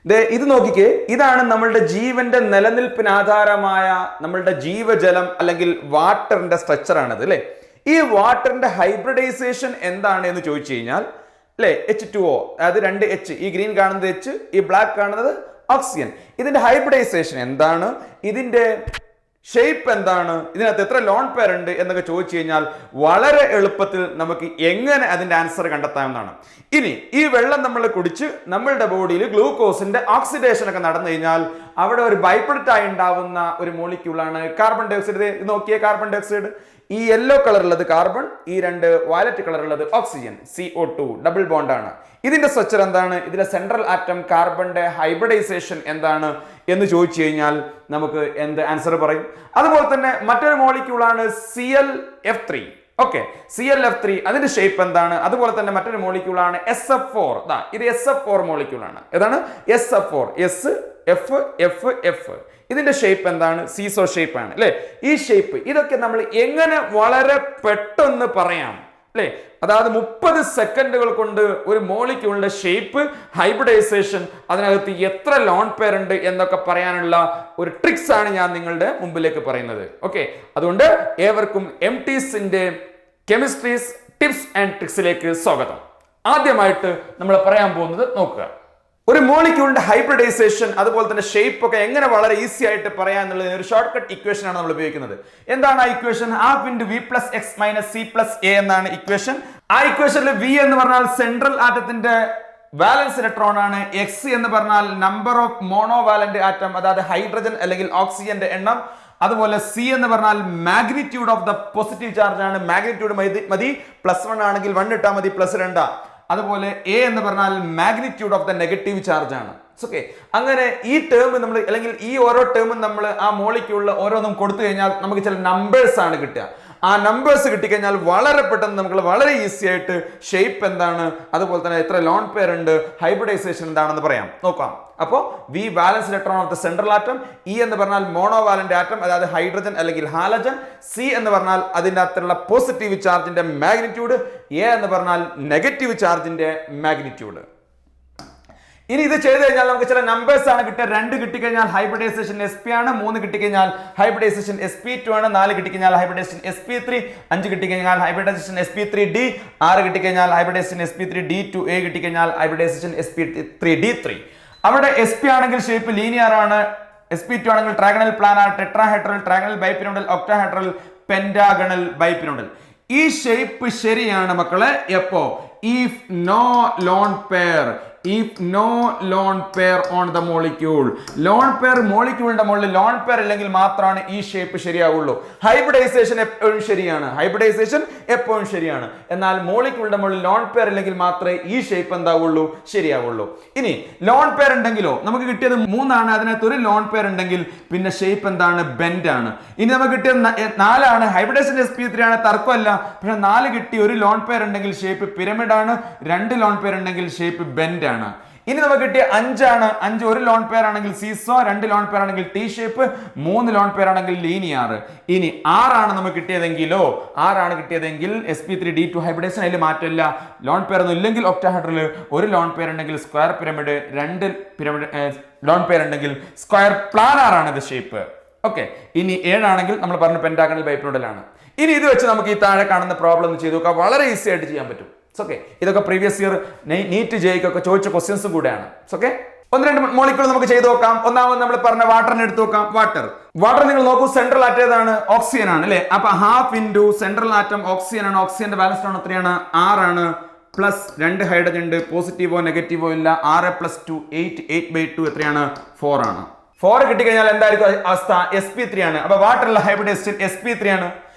ഇത് നോക്കിക്കേ, ഇതാണ് നമ്മളുടെ ജീവന്റെ നിലനിൽപ്പിന് ആധാരമായ നമ്മളുടെ ജീവജലം അല്ലെങ്കിൽ വാട്ടറിന്റെ സ്ട്രക്ചർ ആണിത് അല്ലെ. ഈ വാട്ടറിന്റെ ഹൈബ്രിഡൈസേഷൻ എന്താണ് എന്ന് ചോദിച്ചു കഴിഞ്ഞാൽ അല്ലെ, H2O, അതായത് 2 H, ഈ ഗ്രീൻ കാണുന്നത് H, ഈ ബ്ലാക്ക് കാണുന്നത് ഓക്സിജൻ. ഇതിന്റെ ഹൈബ്രിഡൈസേഷൻ എന്താണ്, ഇതിന്റെ ഷേപ്പ് എന്താണ്, ഇതിനകത്ത് എത്ര ലോൺ പെയർ ഉണ്ട് എന്നൊക്കെ ചോദിച്ചു കഴിഞ്ഞാൽ വളരെ എളുപ്പത്തിൽ നമുക്ക് എങ്ങനെ അതിന്റെ ആൻസർ കണ്ടെത്താവുന്നതാണ്. ഇനി ഈ വെള്ളം നമ്മൾ കുടിച്ച് നമ്മളുടെ ബോഡിയിൽ ഗ്ലൂക്കോസിന്റെ ഓക്സിഡേഷൻ ഒക്കെ നടന്നു കഴിഞ്ഞാൽ അവിടെ ഒരു ബൈ പ്രൊഡക്റ്റ് ആയി ഉണ്ടാവുന്ന ഒരു മോളിക്യൂളാണ് കാർബൺ ഡൈ ഓക്സൈഡ്. നോക്കിയേ, കാർബൺ ഡൈ ഓക്സൈഡ്, ഈ യെല്ലോ കളറുള്ളത് കാർബൺ, ഈ 2 വയലറ്റ് കളറുള്ളത് ഓക്സിജൻ, CO2 ഡബിൾ ബോണ്ട് ആണ്. ഇതിന്റെ സ്ട്രക്ചർ എന്താണ്, ഇതിലെ സെൻട്രൽ ആറ്റം കാർബണിന്റെ ഹൈബ്രിഡൈസേഷൻ എന്താണ് എന്ന് ചോദിച്ചു കഴിഞ്ഞാൽ നമുക്ക് എന്ത് ആൻസർ പറയും? അതുപോലെ തന്നെ മറ്റൊരു മോളിക്യൂളാണ് ClF3. ഓക്കെ, ClF3, അതിന്റെ ഷേപ്പ് എന്താണ്? അതുപോലെ തന്നെ മറ്റൊരു മോളിക്യൂളാണ് SF4. ഇത് SF4 മോളിക്യൂളാണ്. ഏതാണ്? SF4, SFF. ഇതിന്റെ ഷേപ്പ് എന്താണ്? സീസോ ഷേപ്പ് ആണ് അല്ലെ. ഈ ഷേപ്പ് ഇതൊക്കെ നമ്മൾ എങ്ങനെ വളരെ പെട്ടെന്ന് പറയാം അല്ലെ. അതായത് 30 സെക്കൻഡുകൾ കൊണ്ട് ഒരു മോളിക്യൂളിന്റെ ഷേപ്പ്, ഹൈബ്രിഡൈസേഷൻ, അതിനകത്ത് എത്ര ലോൺ പെയർ ഉണ്ട് എന്നൊക്കെ പറയാനുള്ള ഒരു ട്രിക്സ് ആണ് ഞാൻ നിങ്ങളുടെ മുമ്പിലേക്ക് പറയുന്നത്. ഓക്കെ, അതുകൊണ്ട് ഏവർക്കും എംടീസിന്റെ കെമിസ്ട്രീസ് ടിപ്സ് ആൻഡ് ട്രിക്സിലേക്ക് സ്വാഗതം. ആദ്യമായിട്ട് നമ്മൾ പറയാൻ പോകുന്നത് നോക്കുക, ഒരു മോളിക്യൂളിന്റെ ഹൈബ്രിഡൈസേഷൻ അതുപോലെ തന്നെ ഷേപ്പ് ഒക്കെ എങ്ങനെ വളരെ ഈസി ആയിട്ട് പറയാനുള്ള ഒരു ഷോർട്ട് കട്ട് ഇക്വേഷൻ ആണ് നമ്മൾ ഉപയോഗിക്കുന്നത്. എന്താണ് ആ equation? ½ × V + X - C + A എന്നാണ് ഇക്വേഷൻ. ആ ഇക്വേഷനിൽ V എന്ന് പറഞ്ഞാൽ സെൻട്രൽ ആറ്റത്തിന്റെ വാലൻസ് ഇലക്ട്രോൺ ആണ്. X എന്ന് പറഞ്ഞാൽ നമ്പർ ഓഫ് മോണോവാലന്റ് ആറ്റം, അതായത് ഹൈഡ്രജൻ അല്ലെങ്കിൽ ഓക്സിജന്റെ എണ്ണം. അതുപോലെ C എന്ന് പറഞ്ഞാൽ magnitude of the positive charge ആണ്. മാഗ്നിറ്റ്യൂഡ് മതി, +1 ആണെങ്കിൽ 1 ഇട്ടാൽ മതി, +2. അതുപോലെ A എന്ന് പറഞ്ഞാൽ magnitude of the negative charge ആണ്. ഓക്കെ, അങ്ങനെ ഈ ടേം നമ്മൾ അല്ലെങ്കിൽ ഈ ഓരോ ടേമും നമ്മൾ ആ മോളിക്യൂളിൽ ഓരോന്നും കൊടുത്തു കഴിഞ്ഞാൽ നമുക്ക് ചില നമ്പേഴ്സ് ആണ് കിട്ടുക. ആ നമ്പേഴ്സ് കിട്ടിക്കഴിഞ്ഞാൽ വളരെ പെട്ടെന്ന് നമുക്ക് വളരെ ഈസി ആയിട്ട് ഷേപ്പ് എന്താണ്, അതുപോലെ തന്നെ എത്ര ലോൺ പെയർ ഉണ്ട്, ഹൈബ്രിഡൈസേഷൻ എന്താണെന്ന് പറയാം. നോക്കാം. അപ്പോൾ V വാലൻസ് electron of the central atom, E എന്ന് പറഞ്ഞാൽ മോണോവാലന്റ് ആറ്റം, അതായത് ഹൈഡ്രജൻ അല്ലെങ്കിൽ ഹാലജൻ, C എന്ന് പറഞ്ഞാൽ അതിൻ്റെ അകത്തുള്ള പോസിറ്റീവ് ചാർജിന്റെ മാഗ്നിറ്റ്യൂഡ്, A എന്ന് പറഞ്ഞാൽ നെഗറ്റീവ് ചാർജിന്റെ മാഗ്നിറ്റ്യൂഡ്. ഇനി ഇത് ചെയ്ത് കഴിഞ്ഞാൽ നമുക്ക് ചില നമ്പേഴ്സ് ആണ് കിട്ടുക. 2 കിട്ടിക്കഴിഞ്ഞാൽ ഹൈബ്രിഡൈസേഷൻ SP ആണ്, 3 കിട്ടിക്കഴിഞ്ഞാൽ ഹൈബ്രിഡൈസേഷൻ SP2 ആണ്, 4 കിട്ടിക്കഴിഞ്ഞാൽ ഹൈബ്രിഡൈസേഷൻ SP3, 5 കിട്ടിക്കഴിഞ്ഞാൽ ഹൈബ്രിഡൈസേഷൻ SP3D, 6 കിട്ടിക്കഴിഞ്ഞാൽ ഹൈബ്രിഡൈസേഷൻ SP3D2A, കിട്ടിക്കഴിഞ്ഞാൽ ഹൈബ്രിഡൈസേഷൻ SP3D3. അവിടെ SP ആണെങ്കിൽ ഷേപ്പ് ലീനിയർ ആണ്, SP2 ആണെങ്കിൽ ട്രയാഗണൽ planar, tetrahedral, ട്രയാഗണൽ bipyramidal, octahedral, പെന്റാഗണൽ bipyramidal. ഈ ഷേപ്പ് ശരിയാണ് മക്കളെ എപ്പോ? if no lone pair on the molecule. Lone pair മോളിക്യൂളിന്റെ മുകളിൽ ലോൺ പെയർ ഇല്ലെങ്കിൽ മാത്രമാണ് ഈ ഷേപ്പ് ശരിയാവുള്ളൂ. ഹൈബ്രിഡൈസേഷൻ എപ്പോഴും ശരിയാണ്, എന്നാൽ മോളിക്യൂളിന്റെ മുകളിൽ ലോൺ പെയർ ഇല്ലെങ്കിൽ മാത്രമേ ഈ ഷേപ്പ് എന്താവുള്ളൂ, ശരിയാവുള്ളൂ. ഇനി ലോൺ പെയർ ഉണ്ടെങ്കിലോ, നമുക്ക് കിട്ടിയത് 3 ആണ്, അതിനകത്ത് ഒരു ലോൺ പെയർ ഉണ്ടെങ്കിൽ പിന്നെ ഷേപ്പ് എന്താണ്? ബെൻഡ് ആണ്. ഇനി നമുക്ക് കിട്ടിയത് 4 ആണ്, ഹൈബ്രിഡൈസേഷൻ SP3 ആണ്, തർക്കമല്ല. പക്ഷെ 4 കിട്ടി, ഒരു ലോൺ പെയർ ഉണ്ടെങ്കിൽ ഷേപ്പ് പിരമിഡ് ആണ്, 2 ലോൺ പെയർ ഉണ്ടെങ്കിൽ ഷേപ്പ് ബെൻഡ് ആണ്. ഇനി നമുക്ക് കിട്ടിയ 5 ആണ്. 5 ഒരു ലോൺ പെയർ ആണെങ്കിൽ സീസോ, 2 ലോൺ പെയർ ആണെങ്കിൽ T ഷേപ്പ്, 3 ലോൺ പെയർ ആണെങ്കിൽ ലീനിയർ. ഇനി 6 ആണ് നമുക്ക് കിട്ടിയതെങ്കിലോ, 6 ആണ് കിട്ടിയതെങ്കിൽ SP3D2 ഹൈബ്രിഡൈസേഷൻ, അതിൽ മാറ്റമില്ല. ലോൺ പെയർ ഒന്നും ഇല്ലെങ്കിൽ ഒക്ടാഹെഡ്രൽ, ഒരു ലോൺ പെയർ ഉണ്ടെങ്കിൽ സ്ക്വയർ പിരമിഡ്, 2 ലോൺ പെയർ ഉണ്ടെങ്കിൽ സ്ക്വയർ പ്ലാനാർ ആണ് ഇത് ഷേപ്പ്. ഓക്കെ, ഇനി 7 ആണെങ്കിൽ നമ്മൾ പറഞ്ഞ പെന്റാഗണൽ ബൈപിരമിഡൽ ആണ്. ഇനി ഇത് വെച്ച് നമുക്ക് ഈ താഴെ കാണുന്ന പ്രോബ്ലം ഒന്ന് ചെയ്ത് നോക്കാം. വളരെ ഈസി ആയിട്ട് ചെയ്യാൻ പറ്റും. ഓക്കെ, ഇതൊക്കെ പ്രീവിയസ് ഇയർ നീറ്റ് ജെയ്ക്കൊക്കെ ചോദിച്ച ക്വസ്റ്റ്യൻസും കൂടെയാണ്. ഓക്കെ, 1-2 മോളിക്യൂൾ നമുക്ക് ചെയ്ത് നോക്കാം. ഒന്നാമത് നമ്മൾ പറഞ്ഞ വാട്ടറിനെ എടുത്ത് നോക്കാം. വാട്ടർ നിങ്ങൾ നോക്കൂ, സെൻട്രൽ ആറ്റം ഏതാണ്? ഓക്സിജൻ ആണ് അല്ലെ. അപ്പൊ ½ × സെൻട്രൽ ആറ്റം ഓക്സിജൻ ആണ്. ഓക്സിജന്റെ ബാലൻസ് ആണ് എത്രയാണ്? 6 ആണ്. പ്ലസ് 2 ഹൈഡ്രജൻ ഉണ്ട്, പോസിറ്റീവോ നെഗറ്റീവോ ഇല്ല. 6 + 2 8, 8/2 എത്രയാണ്? 4 ആണ്. 4 കിട്ടിക്കഴിഞ്ഞാൽ എന്തായിരിക്കും അവസ്ഥ? SP3 ആണ്. അപ്പൊ വാട്ടറിലെ ഹൈബ്രിഡൈസേഷൻ SP3 ആണ്.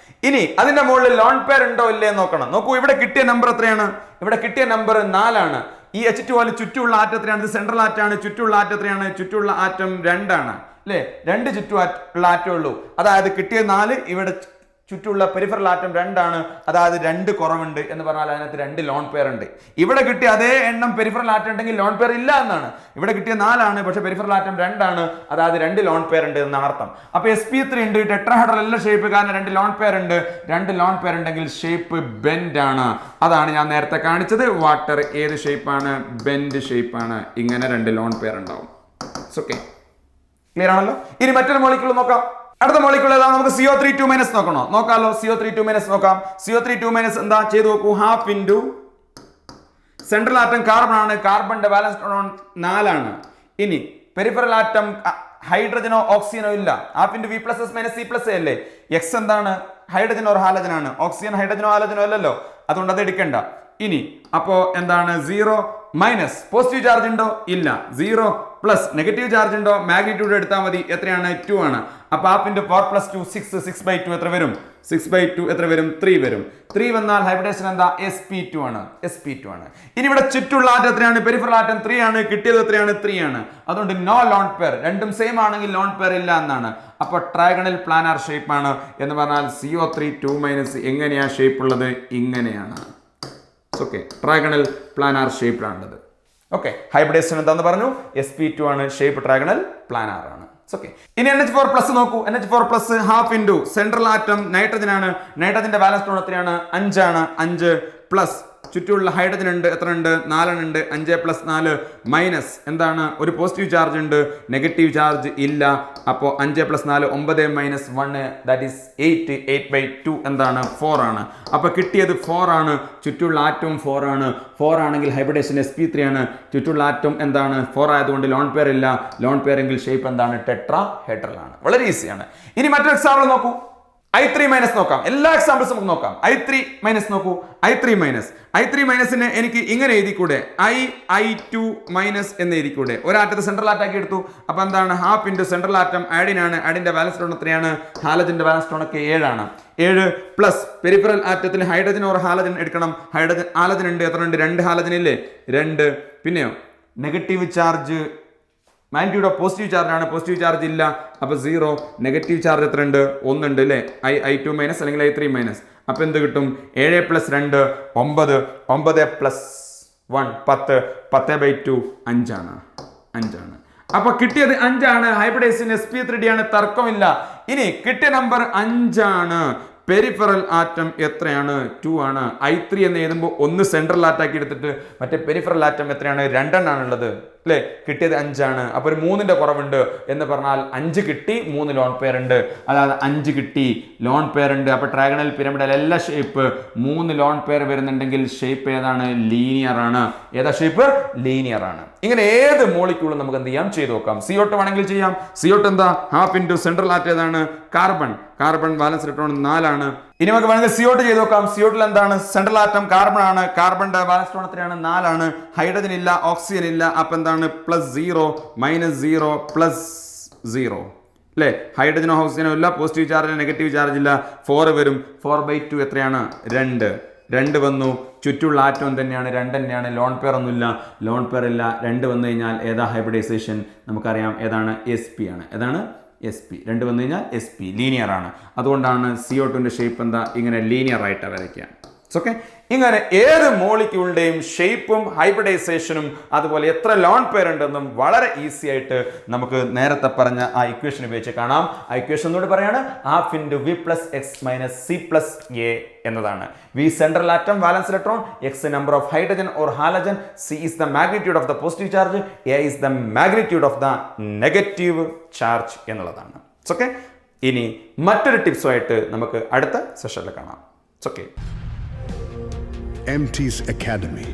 ഇനി അതിന്റെ മുകളിൽ ലോൺ പെയർ ഉണ്ടോ ഇല്ലേ നോക്കണം. നോക്കൂ, ഇവിടെ കിട്ടിയ നമ്പർ എത്രയാണ്? ഇവിടെ കിട്ടിയ നമ്പർ 4 ആണ്. ഈ H2 ചുറ്റുള്ള ആറ്റം എത്രയാണ്? ഇത് സെൻട്രൽ ആറ്റാണ്. ചുറ്റുള്ള ആറ്റം എത്രയാണ്? ചുറ്റുള്ള ആറ്റം 2 ആണ് അല്ലെ. 2 ചുറ്റുള്ള ആറ്റം ഉള്ളൂ. അതായത് കിട്ടിയ 4, ഇവിടെ ചുറ്റുള്ള പെരിഫറൽ ആറ്റം 2 ആണ്, അതായത് 2 കുറവുണ്ട് എന്ന് പറഞ്ഞാൽ അതിനകത്ത് 2 ലോൺ പെയർ ഉണ്ട്. ഇവിടെ കിട്ടിയ അതേ എണ്ണം പെരിഫറൽ ആറ്റം ഉണ്ടെങ്കിൽ ലോൺ പെയർ ഇല്ല എന്നാണ്. ഇവിടെ കിട്ടിയ 4 ആണ്, പക്ഷെ പെരിഫറൽ ആറ്റം 2 ആണ്, അതായത് 2 ലോൺ പെയർ ഉണ്ട് എന്നാണ് അർത്ഥം. അപ്പൊ sp3 ഉണ്ട്, ടെട്രാഹെഡ്രൽ അല്ല ഷേപ്പ്, കാരണം 2 ലോൺ പെയർ ഉണ്ട്. 2 ലോൺ പെയർ ഉണ്ടെങ്കിൽ ഷേപ്പ് ബെൻഡ് ആണ്. അതാണ് ഞാൻ നേരത്തെ കാണിച്ചത്. വാട്ടർ ഏത് ഷേപ്പാണ്? ബെൻഡ് ഷേപ്പാണ്. ഇങ്ങനെ 2 ലോൺ പെയർ ഉണ്ടാവും. ഓക്കെ, ക്ലിയർ ആണല്ലോ. ഇനി മറ്റൊരു മോളിക്യൂൾ നോക്കാം. അടുത്ത മോളിക്യൂൾ ഏതാണ്? നമുക്ക് CO3 നോക്കണോ? നോക്കാലോ. CO3 നോക്കാം. CO3 എന്താ ചെയ്തു നോക്കൂ. Half into central atom carbon ആണ്, കാർബണിന്റെ വാലൻസ് ഇലക്ട്രോൺ 4 ആണ്. ഇനി പെരിഫറൽ ആറ്റം ഹൈഡ്രജനോ ഓക്സിജനോ ഇല്ല. ഹാഫ് ഇൻറ്റു V+S-C+A അല്ലേ. എക്സ് എന്താണ്? ഹൈഡ്രജൻ ഓർ ഹാലജൻ ആണ്. ഓക്സിജൻ ഹൈഡ്രജനോ ഹാലജനോ അല്ലല്ലോ, അതുകൊണ്ട് അത് എടുക്കണ്ട. ഇനി അപ്പോ എന്താണ്? 0 മൈനസ് പോസിറ്റീവ് ചാർജ് ഉണ്ടോ? ഇല്ല. 0 പ്ലസ് നെഗറ്റീവ് ചാർജ് ഉണ്ടോ? മാഗ്നിറ്റ്യൂഡ് എടുത്താൽ മതി. എത്രയാണ്? 2 ആണ്. അപ്പൊ ഹാഫ് ഇൻറ്റു 4 + 2 6, 6/2 എത്ര വരും? 6/2 എത്ര വരും? 3 വരും. 3 വന്നാൽ ഹൈബ്രിഡേഷൻ എന്താ? sp2 ആണ്. sp2 ആണ്. ഇനി ഇവിടെ ചുറ്റുള്ള ആറ്റം എത്രയാണ്? പെരിഫറൽ ആറ്റം 3 ആണ്. കിട്ടിയത് എത്രയാണ്? 3 ആണ്. അതുകൊണ്ട് നോ ലോൺ പെയർ. രണ്ടും സെയിം ആണെങ്കിൽ ലോൺ പെയർ ഇല്ല എന്നാണ്. അപ്പൊ ട്രയാഗണൽ പ്ലാനാർ ഷേപ്പ് ആണ് എന്ന് പറഞ്ഞാൽ CO3 എങ്ങനെയാ ഷേപ്പ് ഉള്ളത്? ഇങ്ങനെയാണ്. ഓക്കെ, ട്രയാഗണൽ പ്ലാനാർ ഷേപ്പിലാണുള്ളത്. ഓക്കെ, ഹൈബ്രിഡേഷൻ എന്താന്ന് പറഞ്ഞു? sp2 ആണ്. ഷേപ്പ് ട്രയാഗണൽ പ്ലാനാർ ആണ്. ഓക്കെ, ഇനി NH4+ നോക്കൂ. NH4+ half into central atom nitrogen ആണ്. നൈട്രജന്റെ വാലൻസ് ഇലക്ട്രോൺ എത്രയാണ്? 5 ആണ്. 5 പ്ലസ് ചുറ്റുമുള്ള ഹൈഡ്രജൻ ഉണ്ട്. എത്ര ഉണ്ട്? 4 ഉണ്ട്. 5 + 4 മൈനസ് എന്താണ്? ഒരു പോസിറ്റീവ് ചാർജ് ഉണ്ട്, നെഗറ്റീവ് ചാർജ് ഇല്ല. അപ്പോൾ 5 + 4 9 - 1 ദാറ്റ് ഈസ് 8. 8/2 എന്താണ്? 4 ആണ്. അപ്പൊ കിട്ടിയത് 4 ആണ്. ചുറ്റുള്ള ആറ്റവും 4 ആണ്. 4 ആണെങ്കിൽ ഹൈബ്രിഡേഷൻ sp3 ആണ്. ചുറ്റുള്ള ആറ്റം എന്താണ്? 4 ആയതുകൊണ്ട് ലോൺ പെയർ ഇല്ല. ലോൺ പെയർ എങ്കിൽ ഷേപ്പ് എന്താണ്? ടെട്രാഹെഡ്രൽ ആണ്. വളരെ ഈസിയാണ്. ഇനി മറ്റൊരു എക്സാമ്പിൾ നോക്കൂ. I3- നോക്കാം. എല്ലാ എക്സാമ്പിൾസ് നമുക്ക് നോക്കാം. I3- നോക്കൂ. I3- എനിക്ക് ഇങ്ങനെ എഴുതിക്കൂടെ? I2- എന്ന് എഴുതിക്കൂടെ? ഒരാറ്റത്തെ സെൻട്രൽ ആറ്റാക്കി എടുത്തു. അപ്പൊ എന്താണ്? ഹാഫ് ഇൻറ്റു സെൻട്രൽ ആറ്റം ആഡിൻ ആണ്. ആഡിന്റെ വാലൻസ് ഇലക്ട്രോൺ എത്രയാണ്? ഹാലജന്റെ വാലൻസ് ഇലക്ട്രോൺ ഒക്കെ 7 ആണ്. 7 പ്ലസ് പെരിഫറൽ ആറ്റത്തിൽ ഹൈഡ്രജൻ ഓർ ഹാലജൻ എടുക്കണം. ഹാലജൻ ഉണ്ട്. എത്ര ഉണ്ട്? 2 ഹാലജൻ ഇല്ലേ? 2. പിന്നെയോ negative charge, magnitude of positive charge ആണ്. പോസിറ്റീവ് ചാർജ് ഇല്ല. അപ്പൊ 0. നെഗറ്റീവ് ചാർജ് എത്ര ഉണ്ട്? 1 ഉണ്ട് അല്ലേ? I2- അല്ലെങ്കിൽ I3-. അപ്പൊ എന്ത് കിട്ടും? 7 + 2 9. 9 + 1 10. 10/2 5 ആണ്. 5 ആണ്. അപ്പൊ കിട്ടിയത് 5 ആണ്. ഹൈബ്രിഡേഷൻ sp3 ആണ്. തർക്കമില്ല. ഇനി കിട്ടിയ നമ്പർ 5 ആണ്. പെരിഫറൽ ആറ്റം എത്രയാണ്? 2 ആണ്. I3 എന്ന് എഴുതുമ്പോൾ 1 സെൻട്രൽ ആറ്റാക്കി എടുത്തിട്ട് മറ്റേ പെരിഫറൽ ആറ്റം എത്രയാണ്? 2 എണ്ണാണുള്ളത് അല്ലേ? കിട്ടിയത് 5 ആണ്. അപ്പൊ ഒരു 3ന്റെ കുറവുണ്ട് എന്ന് പറഞ്ഞാൽ 5 കിട്ടി, 3 ലോൺ പെയർ ഉണ്ട്. അതായത് 5 കിട്ടി, ലോൺ പെയർ ഉണ്ട്. അപ്പൊ ട്രയാഗണൽ പിരമിഡൽ എല്ലാ ഷേപ്പ് 3 ലോൺ പെയർ വരുന്നുണ്ടെങ്കിൽ ഷേപ്പ് ഏതാണ്? ലീനിയർ ആണ്. ഏതാ ഷേപ്പ്? ലീനിയർ ആണ്. ഇങ്ങനെ ഏത് മോളിക്യൂളും നമുക്ക് എന്ത് ചെയ്യാം? ചെയ്ത് നോക്കാം. CO2 വേണമെങ്കിൽ ചെയ്യാം. CO2 എന്താ? ഹാഫ് ഇൻറ്റു സെൻട്രൽ ആറ്റം ഏതാണ്? കാർബൺ. കാർബൺ വാലൻസ് ഇലക്ട്രോൺ 4 ആണ്. ഇനി നമുക്ക് വേണമെങ്കിൽ CO2 ചെയ്ത് നോക്കാം. CO2 എന്താണ്? സെൻട്രൽ ആറ്റം കാർബൺ ആണ്. കാർബണിന്റെ വാലൻസ് ഇലക്ട്രോൺ എത്രയാണ്? 4 ആണ്. ഹൈഡ്രജൻ ഇല്ല, ഓക്സിജൻ ഇല്ല. അപ്പൊ എന്താണ്? +0 -0 +0 അല്ലേ? ഹൈഡ്രജനോ ഓക്സിജനോ ഇല്ല. പോസിറ്റീവ് ചാർജ്, നെഗറ്റീവ് ചാർജ് ഇല്ല. 4 വരും. 4/2 എത്രയാണ്? 2. 2 വന്നു. ചുറ്റുള്ള ആറ്റം തന്നെയാണ്. 2 തന്നെയാണ്. ലോൺ പെയർ ഒന്നുമില്ല. ലോൺ പെയർ ഇല്ല. 2 വന്നു കഴിഞ്ഞാൽ ഏതാ ഹൈബ്രിഡൈസേഷൻ? നമുക്കറിയാം ഏതാണ്? sp ആണ്. ഏതാണ്? sp. 2 വന്നു കഴിഞ്ഞാൽ sp, ലീനിയർ ആണ്. അതുകൊണ്ടാണ് CO2ന്റെ ഷേപ്പ് എന്താ? ഇങ്ങനെ ലീനിയർ ആയിട്ട് വരയ്ക്കുക. ഓക്കെ, ഇങ്ങനെ ഏത് മോളിക്യൂളിന്റെയും ഷേപ്പും ഹൈബ്രിഡൈസേഷനും അതുപോലെ എത്ര ലോൺ പെയർ ഉണ്ടെന്നും വളരെ ഈസി ആയിട്ട് നമുക്ക് നേരത്തെ പറഞ്ഞ ആ ഇക്വേഷൻ ഉപയോഗിച്ച് കാണാം. ആ ഇക്വേഷൻ ഒന്നുകൂടി പറയാണ്. ഹാഫ് ഇൻറ്റു V+X-C+A എന്നതാണ്. V central atom വാലൻസ് electron, X number of hydrogen or halogen, C is the magnitude of the positive charge, A is the magnitude of the negative charge എന്നുള്ളതാണ്. Okay, ഇനി മറ്റൊരു ടിപ്സുമായിട്ട് നമുക്ക് അടുത്ത സെഷനിൽ കാണാം. ഓക്കെ. Emtees Academy.